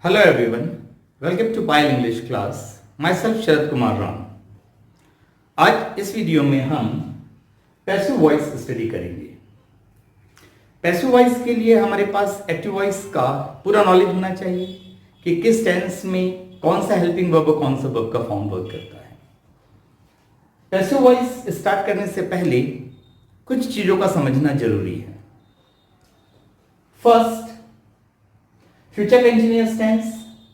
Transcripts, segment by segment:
Hello everyone, welcome to Pile English class. Myself Sharad Kumar Ram. आज इस video में हम पैसिव वॉइस स्टडी करेंगे. पैसिव वॉइस के लिए हमारे पास एक्टिव वॉइस का पूरा नॉलेज होना चाहिए कि किस टेंस में कौन सा हेल्पिंग वर्ब और कौन सा वर्ब का फॉर्म वर्क करता है. पैसिव वॉइस स्टार्ट करने से पहले कुछ चीजों का समझना जरूरी है. First, future continuous tense,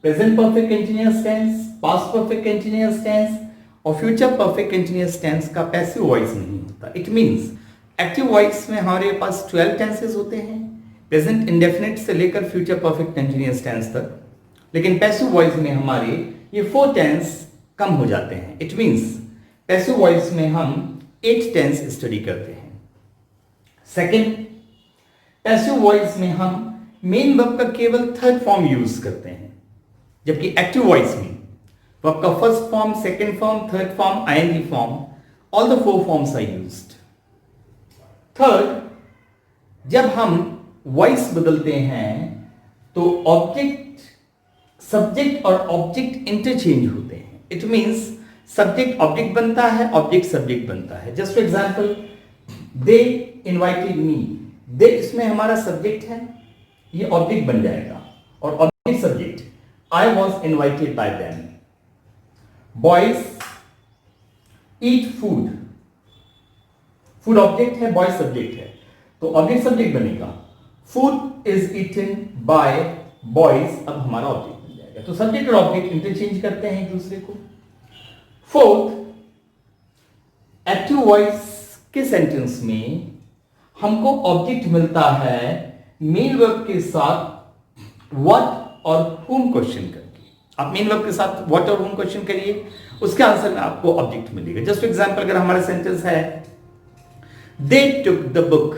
present perfect continuous tense, past perfect continuous tense और फ्यूचर परफेक्ट कंटीन्यूअस टेंस का पैसिव वॉइस नहीं होता. इट मींस एक्टिव वॉइस में हमारे पास 12 टेंसेस होते हैं, प्रेजेंट इंडेफिनिट से लेकर फ्यूचर परफेक्ट कंटीन्यूअस टेंस तक. लेकिन पैसिव वॉइस में हमारे ये 4 टेंस कम हो जाते हैं. इट मींस पैसिव वॉइस में हम 8 टेंस स्टडी करते हैं. सेकेंड, पैसिव वॉइस में हम मेन वर्ब का केवल थर्ड फॉर्म यूज करते हैं, जबकि एक्टिव वॉइस में वर्ब का first form, second form, third form, ING form, all the 4 forms are used. Third, जब हम वॉइस बदलते हैं तो ऑब्जेक्ट, सब्जेक्ट और ऑब्जेक्ट इंटरचेंज होते हैं. इट मींस सब्जेक्ट ऑब्जेक्ट बनता है, ऑब्जेक्ट सब्जेक्ट बनता है. Just for example, they invited me. They इसमें हमारा सब्जेक्ट है, ये ऑब्जेक्ट बन जाएगा और object subject, I was invited by them. Boys eat food. Food object है, बॉयज सब्जेक्ट है, तो ऑब्जेक्ट सब्जेक्ट बनेगा. Food is eaten by boys, अब हमारा ऑब्जेक्ट बन जाएगा. तो सब्जेक्ट और ऑब्जेक्ट इंटरचेंज करते हैं एक दूसरे को. फोर्थ, एक्टिव वॉइस के सेंटेंस में हमको ऑब्जेक्ट मिलता है मेन वर्ब के साथ व्हाट और whom क्वेश्चन करके. आप मेन वर्ब के साथ व्हाट और whom क्वेश्चन करिए, उसके आंसर में आपको ऑब्जेक्ट मिलेगा. जस्ट फॉर एग्जांपल, अगर हमारा सेंटेंस है दे टुक द बुक.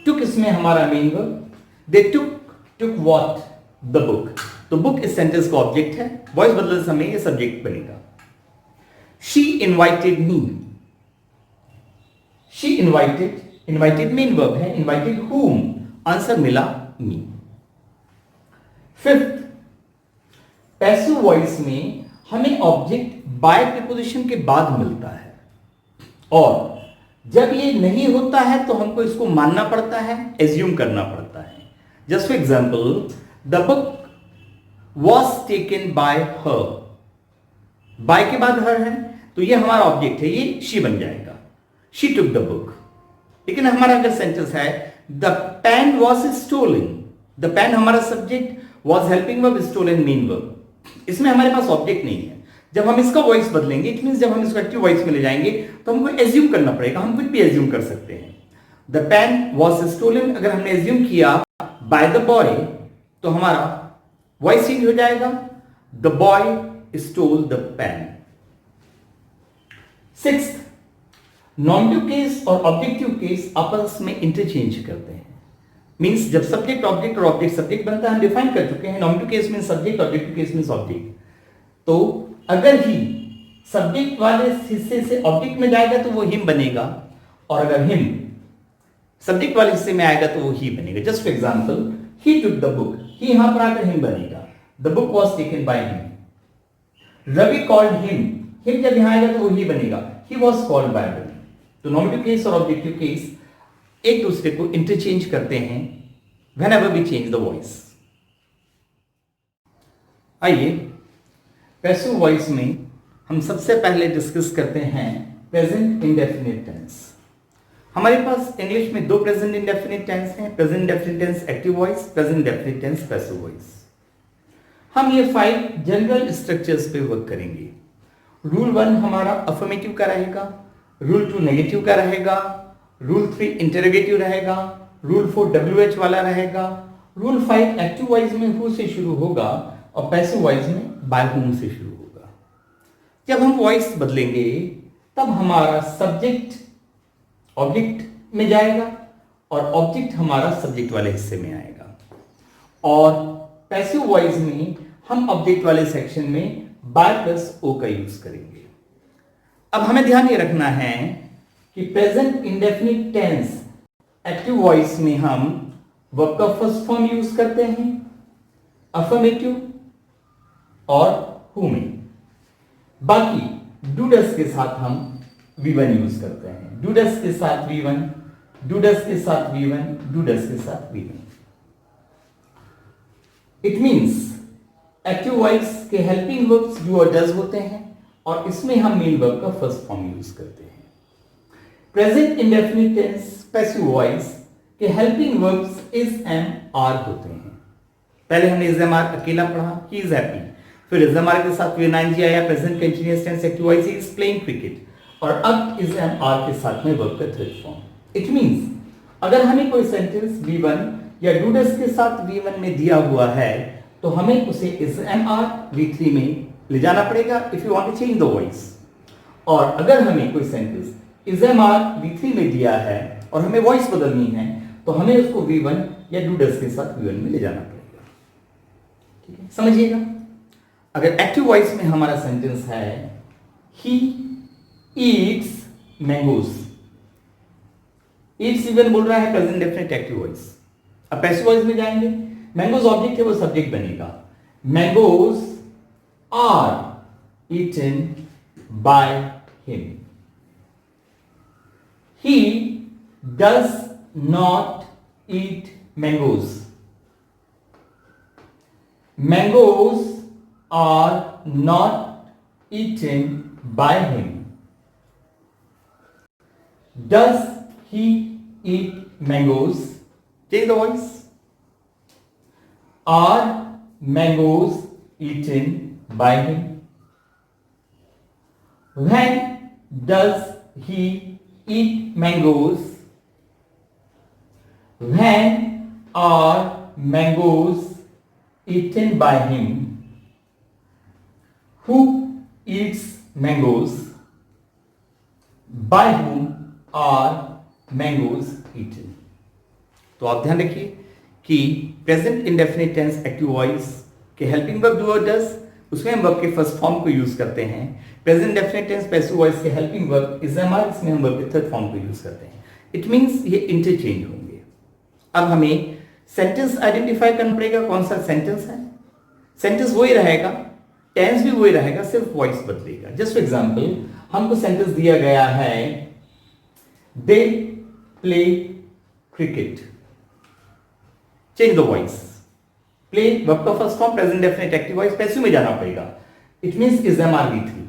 टुक इसमें हमारा main verb, they took what, the book. तो बुक इस सेंटेंस का ऑब्जेक्ट है, वॉइस बदलने समय ये सब्जेक्ट बनेगा. She invited me. She invited main verb है, इनवाइटेड whom, आंसर मिला मी. फिफ्थ, पैसिव वॉइस में हमें ऑब्जेक्ट बाय प्रीपोजिशन के बाद मिलता है, और जब ये नहीं होता है तो हमको इसको मानना पड़ता है, एज्यूम करना पड़ता है. Just for example, the book was taken by her. By के बाद हर है, तो ये हमारा ऑब्जेक्ट है, ये शी बन जाएगा. She took the book. लेकिन हमारा अगर सेंटेंस है the pen was stolen. The pen हमारा subject, was helping verb, stolen main verb. इसमें हमारे पास ऑब्जेक्ट नहीं है. जब हम इसका वॉइस बदलेंगे, इट मींस जब हम इसको एक्टिव वॉइस में ले जाएंगे तो हमको एज्यूम करना पड़ेगा. हम कुछ भी एज्यूम कर सकते हैं. द पेन वॉज स्टोलन अगर हमने एज्यूम किया बाय द बॉय, तो हमारा वॉइस चेंज हो जाएगा, the boy stole the pen. Sixth, nominative case और ऑब्जेक्टिव केस आपस में इंटरचेंज करते हैं. मींस जब सब्जेक्ट ऑब्जेक्ट और ऑब्जेक्ट सब्जेक्ट बनता है, हम डिफाइन कर चुके हैं. नॉमिनेटिव केस में सब्जेक्ट, ऑब्जेक्टिव केस में ऑब्जेक्ट. तो अगर ही सब्जेक्ट वाले हिस्से से ऑब्जेक्ट में जाएगा तो वो हिम बनेगा, और अगर हिम सब्जेक्ट वाले हिस्से में आएगा तो वो ही बनेगा. Just for example, he took the book. He यहां पर आकर हिम बनेगा. The book was taken by him. Ravi called him. Him जब यहां आएगा तो वो ही बनेगा, he was called by Ravi. तो नॉमिनेटिव केस और ऑब्जेक्टिव केस एक दूसरे को इंटरचेंज करते हैं whenever we change the voice. आइए, पैसिव वॉइस में हम सबसे पहले डिस्कस करते हैं प्रेजेंट इंडेफिनिट टेंस. हमारे पास इंग्लिश में 2 प्रेजेंट इंडेफिनिट टेंस हैं. Present indefinite tense active voice, present indefinite tense passive voice. हम ये 5 जनरल स्ट्रक्चर्स पे वर्क करेंगे. रूल 1 हमारा अफर्मेटिव का रहेगा, रूल 2 नेगेटिव का रहेगा, रूल 3 इंटरोगेटिव रहेगा, रूल 4 WH वाला रहेगा, रूल 5 एक्टिव वॉइस में हु से शुरू होगा और पैसिव वॉइस में बाय whom से शुरू होगा. जब हम वॉइस बदलेंगे तब हमारा सब्जेक्ट ऑब्जेक्ट में जाएगा और ऑब्जेक्ट हमारा सब्जेक्ट वाले हिस्से में आएगा, और पैसिव वॉइस में हम ऑब्जेक्ट वाले सेक्शन में बाय प्लस ओ का यूज करेंगे. अब हमें ध्यान ये रखना है कि present indefinite tense active voice में हम वर्ब का फर्स्ट फॉर्म यूज करते हैं, अफर्मेटिव, और हु में। बाकी डू डस के साथ हम V1 यूज करते हैं। डू डस के साथ V1, डू डस के साथ V1, डू डस के साथ V1। It means active voice के हेल्पिंग वर्ब्स डू और डज होते हैं और इसमें हम मेन वर्ब का फर्स्ट फॉर्म यूज करते हैं। Present indefinite tense passive voice के helping verbs is am are होते हैं। पहले हमने इज एम आर अकेला पढ़ा, ही इज हैप्पी, फिर इज एम आर के साथ V9G आया, present continuous tense active voice he is playing cricket, और अब इज एम आर के साथ में वर्ब का थर्ड फॉर्म। इट मींस अगर हमें कोई सेंटेंस V1 या डू डस के साथ V1 में दिया हुआ है तो हमें उसे इज एम आर V3 में ले जाना पड़ेगा if you want to change the voice. और अगर हमें कोई sentence is am are V3 में दिया है और हमें वॉइस बदलनी है तो हमें उसको V1 या डू डस के साथ V1 में ले जाना पड़ेगा। ठीक है, समझिएगा। अगर एक्टिव वॉइस में हमारा सेंटेंस है he eats mangoes, eats even बोल रहा है प्रेजेंट डेफिनेट एक्टिव वॉइस। अब पैसिव वॉइस में जाएंगे, मैंगोज ऑब्जेक्ट है वो सब्जेक्ट बनेगा, mangoes are eaten by him, he does not eat mangoes, mangoes are not eaten by him, does he eat mangoes, change the voice, are mangoes eaten by him, when does he eat mangoes, when are mangoes eaten by him, who eats mangoes, by whom are mangoes eaten। तो आप ध्यान रखिए कि present indefinite tense active voice के helping verb do और does, उसमें हम verb के फर्स्ट फॉर्म को यूज करते हैं। Present definite tense passive voice के helping verb is am are, इसमें हम वर्ब के थर्ड फॉर्म को यूज करते हैं। इट मींस ये इंटरचेंज होंगे। अब हमें सेंटेंस आइडेंटिफाई करना पड़ेगा, कौन सा सेंटेंस है। सेंटेंस वही रहेगा, टेंस भी वही रहेगा, सिर्फ वॉइस बदलेगा। जस्ट फॉर एग्जांपल हमको सेंटेंस दिया गया है they play cricket, change the voice, play verb का first form present definite active voice, passive में जाना पड़ेगा। It means is am are V3,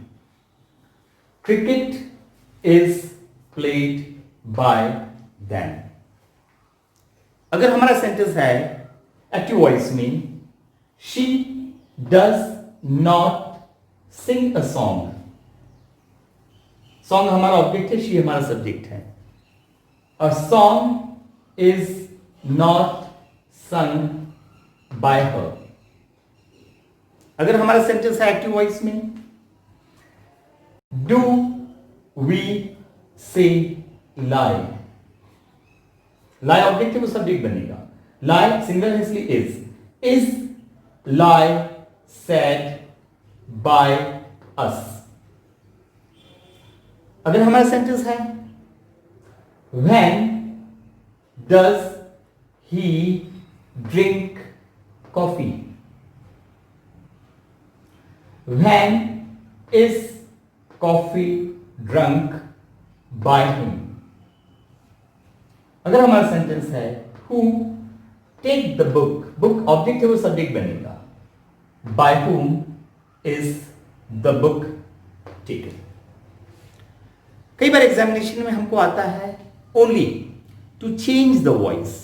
cricket is played by them। अगर हमारा सेंटेंस है एक्टिव वॉइस में she does not sing a song, song हमारा object है, she हमारा सब्जेक्ट है। A song is not sung by her। अगर हमारा सेंटेंस है एक्टिव वॉइस में Do we say lie, lie object है वो सब्जेक्ट बनेगा, lie सिंगल है इसलिए is lie said by us। अगर हमारा सेंटेंस है when does he drink coffee, when is coffee drunk by him। अगर हमारा सेंटेंस है who take the book, book object है वो सब्जेक्ट बनेगा, by whom is the book taken। कई बार एग्जामिनेशन में हमको आता है only to change the voice,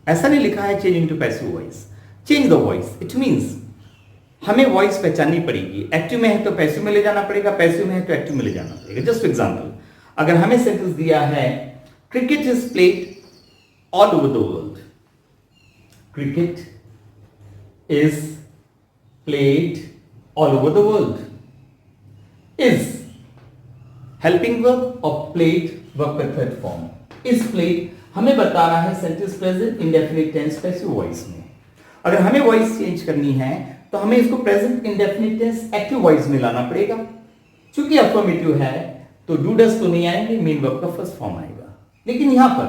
ऐसा नहीं लिखा है change into passive voice, change the voice. It means हमें वॉइस पहचाननी पड़ेगी, एक्टिव में है तो पैसिव में ले जाना पड़ेगा, पैसिव में है तो एक्टिव में ले जाना पड़ेगा। जस्ट फॉर एग्जांपल अगर हमें सेंटेंस दिया है cricket is played all over the world, cricket is played all over the world, is helping verb और प्लेड वर्ब का थर्ड फॉर्म। इज प्लेड हमें बता रहा है sentence present indefinite tense passive voice में। अगर हमें वॉइस चेंज करनी है तो हमें इसको present indefinite tense active voice में लाना पड़ेगा। चूंकि अफर्मेटिव है तो डू डज तो नहीं आएंगे, मेन वर्ब का फर्स्ट फॉर्म आएगा। लेकिन यहां पर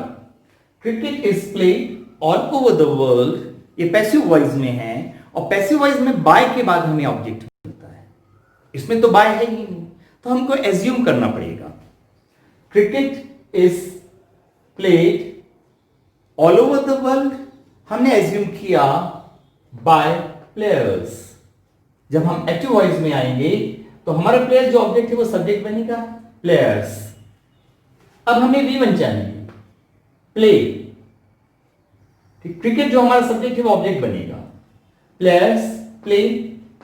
cricket is played all over the world ये पैसिव वॉइस में है, और पैसिव वॉइस में बाय के बाद हमें ऑब्जेक्ट मिलता है। इसमें तो बाय है ही नहीं, तो हमको एज्यूम करना पड़ेगा। Cricket is played all over the world, हमने एज्यूम किया बाय प्लेयर्स। जब हम एक्टिव वॉइस में आएंगे तो हमारा प्लेयर जो ऑब्जेक्ट है वो सब्जेक्ट बनेगा प्लेयर्स। अब हमें V1 चाहिए, प्ले। क्रिकेट जो हमारा सब्जेक्ट है वो ऑब्जेक्ट बनेगा, players play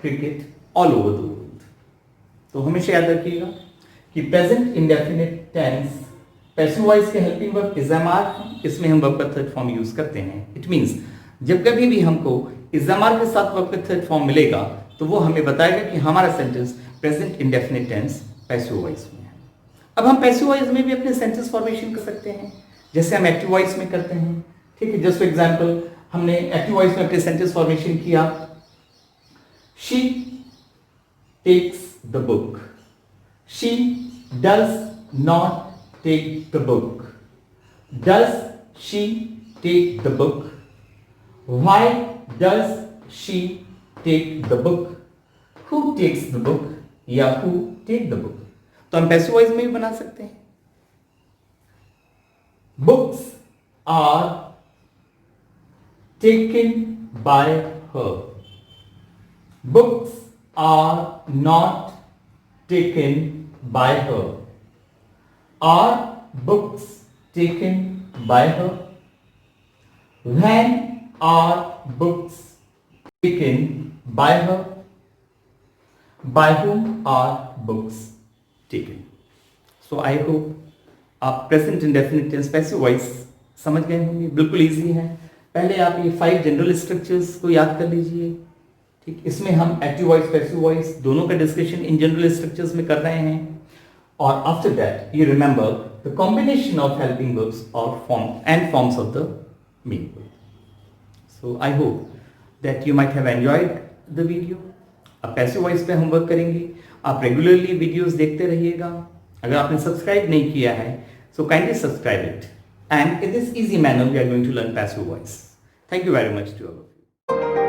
cricket all over the world. तो हमेशा याद रखिएगा कि present indefinite tense passive voice के helping verb is am are, इसमें हम वर्ब का थर्ड फॉर्म यूज करते हैं। इट मींस जब कभी भी हमको इज एम आर के साथ वर्ब का थर्ड फॉर्म मिलेगा तो वो हमें बताएगा कि हमारा sentence present indefinite tense passive voice में है। अब हम पैसिव वॉइस में भी अपने सेंटेंस फॉर्मेशन कर सकते हैं जैसे हम एक्टिव वॉइस में करते हैं। ठीक है, जस्ट फॉर एग्जांपल हमने एक्टिव वॉइस में अपने सेंटेंस फॉर्मेशन किया, she takes the book, she does not take the book, does she take the book, why does she take the book, who takes the book या who take the book. तो हम passive voice में भी बना सकते हैं। Books are taken by her, books are not taken by her, are books taken by her, when are books taken by her, by whom are books taken। So I hope आप present indefinite tense passive voice समझ गए होंगे। बिल्कुल easy है। पहले आप ये 5 general structures को याद कर लीजिए। ठीक, इसमें हम एक्टिव वॉइस पैसिव वॉइस दोनों का डिस्कशन इन जनरल स्ट्रक्चर्स में कर रहे हैं। और after that you remember the combination of helping verbs और forms of the main verb. So I hope that you might have enjoyed the video. अब passive voice पे हम वर्क करेंगे। आप रेगुलरली वीडियोस देखते रहिएगा। अगर आपने सब्सक्राइब नहीं किया है so kindly subscribe it, and in this easy manner we are going to learn passive voice. Thank you very much to all of you.